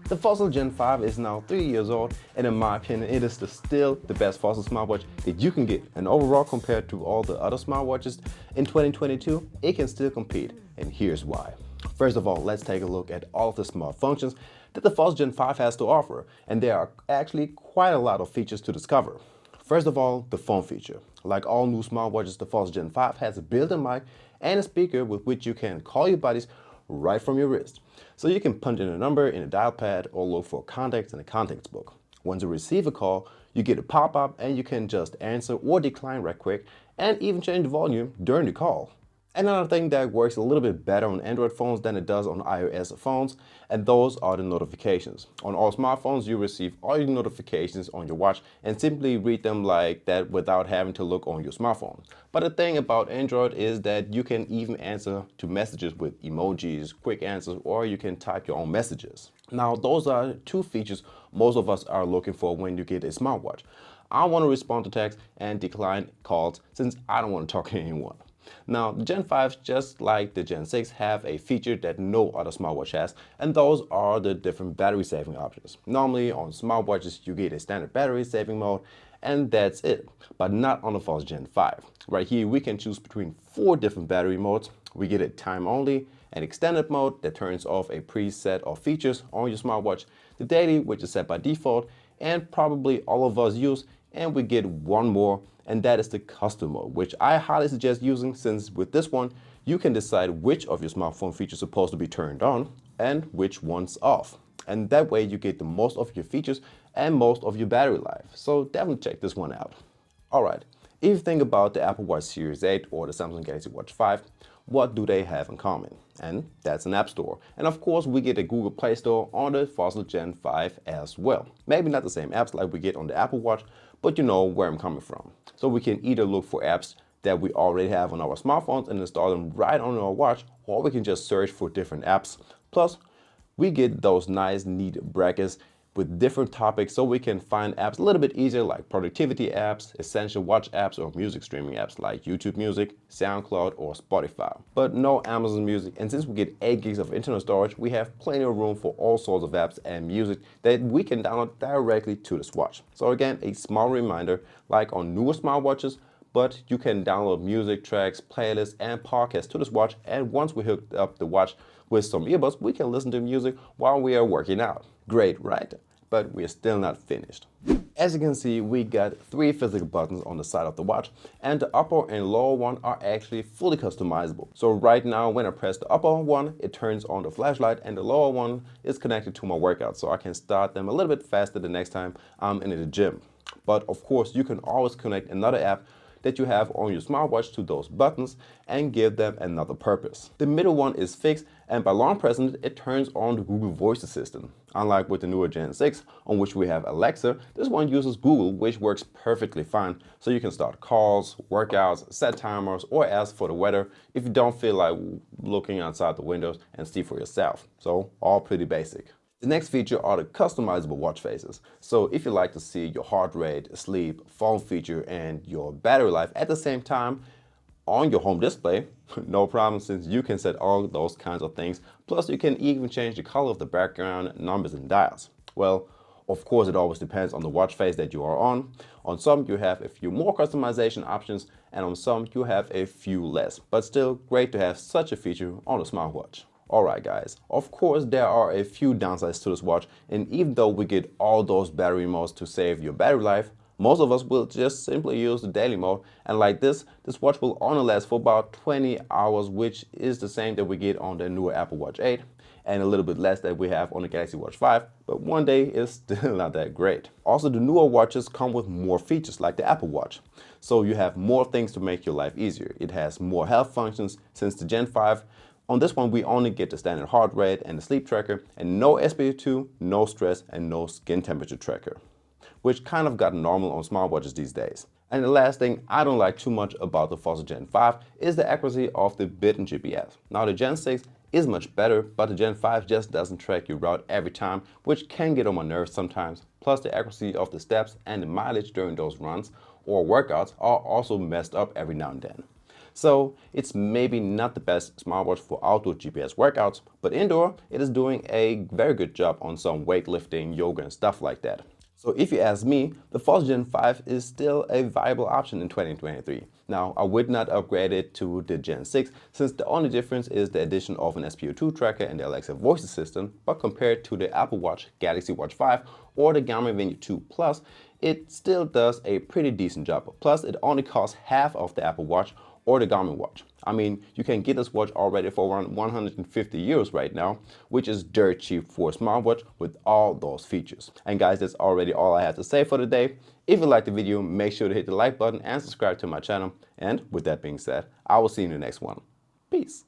The Fossil Gen 5 is now 3 years old, and in my opinion, it is still the best Fossil smartwatch that you can get. And overall, compared to all the other smartwatches in 2022, it can still compete, and here's why. First of all, let's take a look at all of the smart functions that the Fossil Gen 5 has to offer, and there are actually quite a lot of features to discover. First of all, the phone feature. Like all new smartwatches, the Fossil Gen 5 has a built-in mic and a speaker with which you can call your buddies right from your wrist. So you can punch in a number in a dial pad or look for contacts in a contacts book. Once you receive a call, you get a pop-up and you can just answer or decline right quick and even change the volume during the call. Another thing that works a little bit better on Android phones than it does on iOS phones, and those are the notifications. On all smartphones, you receive all your notifications on your watch and simply read them like that without having to look on your smartphone. But the thing about Android is that you can even answer to messages with emojis, quick answers, or you can type your own messages. Now, those are two features most of us are looking for when you get a smartwatch. I want to respond to text and decline calls since I don't want to talk to anyone. Now, the Gen 5, just like the Gen 6, have a feature that no other smartwatch has, and those are the different battery saving options. Normally on smartwatches, you get a standard battery saving mode, and that's it, but not on the Fossil Gen 5. Right here, we can choose between 4 different battery modes. We get a time only, an extended mode that turns off a preset of features on your smartwatch, the daily, which is set by default, and probably all of us use, and we get one more, and that is the custom mode, which I highly suggest using since with this one, you can decide which of your smartphone features are supposed to be turned on and which one's off. And that way you get the most of your features and most of your battery life. So definitely check this one out. Alright, if you think about the Apple Watch Series 8 or the Samsung Galaxy Watch 5, what do they have in common? And that's an app store. And of course, we get a Google Play Store on the Fossil Gen 5 as well. Maybe not the same apps like we get on the Apple Watch, but you know where I'm coming from. So we can either look for apps that we already have on our smartphones and install them right on our watch, or we can just search for different apps. Plus, we get those nice, neat brackets with different topics so we can find apps a little bit easier like productivity apps, essential watch apps, or music streaming apps like YouTube Music, SoundCloud, or Spotify. But no Amazon Music, and since we get 8 gigs of internal storage, we have plenty of room for all sorts of apps and music that we can download directly to this watch. So again, a small reminder, like on newer smartwatches, but you can download music tracks, playlists, and podcasts to this watch, and once we hook up the watch with some earbuds, we can listen to music while we are working out. Great, right? But we're still not finished. As you can see, we got 3 physical buttons on the side of the watch, and the upper and lower one are actually fully customizable. So right now, when I press the upper one, it turns on the flashlight, and the lower one is connected to my workout, so I can start them a little bit faster the next time I'm in the gym. But of course, you can always connect another app that you have on your smartwatch to those buttons and give them another purpose. The middle one is fixed, and by long pressing it, it turns on the Google Voice Assistant. Unlike with the newer Gen 6, on which we have Alexa, this one uses Google, which works perfectly fine. So you can start calls, workouts, set timers, or ask for the weather if you don't feel like looking outside the windows and see for yourself. So all pretty basic. The next feature are the customizable watch faces. So if you like to see your heart rate, sleep, phone feature, and your battery life at the same time on your home display, no problem since you can set all those kinds of things. Plus you can even change the color of the background, numbers, and dials. Well, of course it always depends on the watch face that you are on. On some you have a few more customization options, and on some you have a few less. But still great to have such a feature on a smartwatch. Alright guys, of course there are a few downsides to this watch, and even though we get all those battery modes to save your battery life, most of us will just simply use the daily mode, and like this watch will only last for about 20 hours, which is the same that we get on the newer Apple Watch 8, and a little bit less that we have on the Galaxy Watch 5, but one day is still not that great. Also, the newer watches come with more features like the Apple Watch, so you have more things to make your life easier. It has more health functions since the Gen 5. On this one, we only get the standard heart rate and the sleep tracker, and no SpO2, no stress, and no skin temperature tracker, which kind of got normal on smartwatches these days. And the last thing I don't like too much about the Fossil Gen 5 is the accuracy of the bit and GPS. Now the Gen 6 is much better, but the Gen 5 just doesn't track your route every time, which can get on my nerves sometimes. Plus the accuracy of the steps and the mileage during those runs or workouts are also messed up every now and then. So it's maybe not the best smartwatch for outdoor GPS workouts, but indoor it is doing a very good job on some weightlifting, yoga and stuff like that. So if you ask me, the Fossil Gen 5 is still a viable option in 2023. Now, I would not upgrade it to the Gen 6 since the only difference is the addition of an SpO2 tracker and the Alexa voice assistant, but compared to the Apple Watch, Galaxy Watch 5 or the Garmin Venue 2 Plus, it still does a pretty decent job. Plus, it only costs half of the Apple Watch or the Garmin watch. I mean, you can get this watch already for around 150 euros right now, which is dirt cheap for a smartwatch with all those features. And guys, that's already all I have to say for today. If you liked the video, make sure to hit the like button and subscribe to my channel. And with that being said, I will see you in the next one. Peace.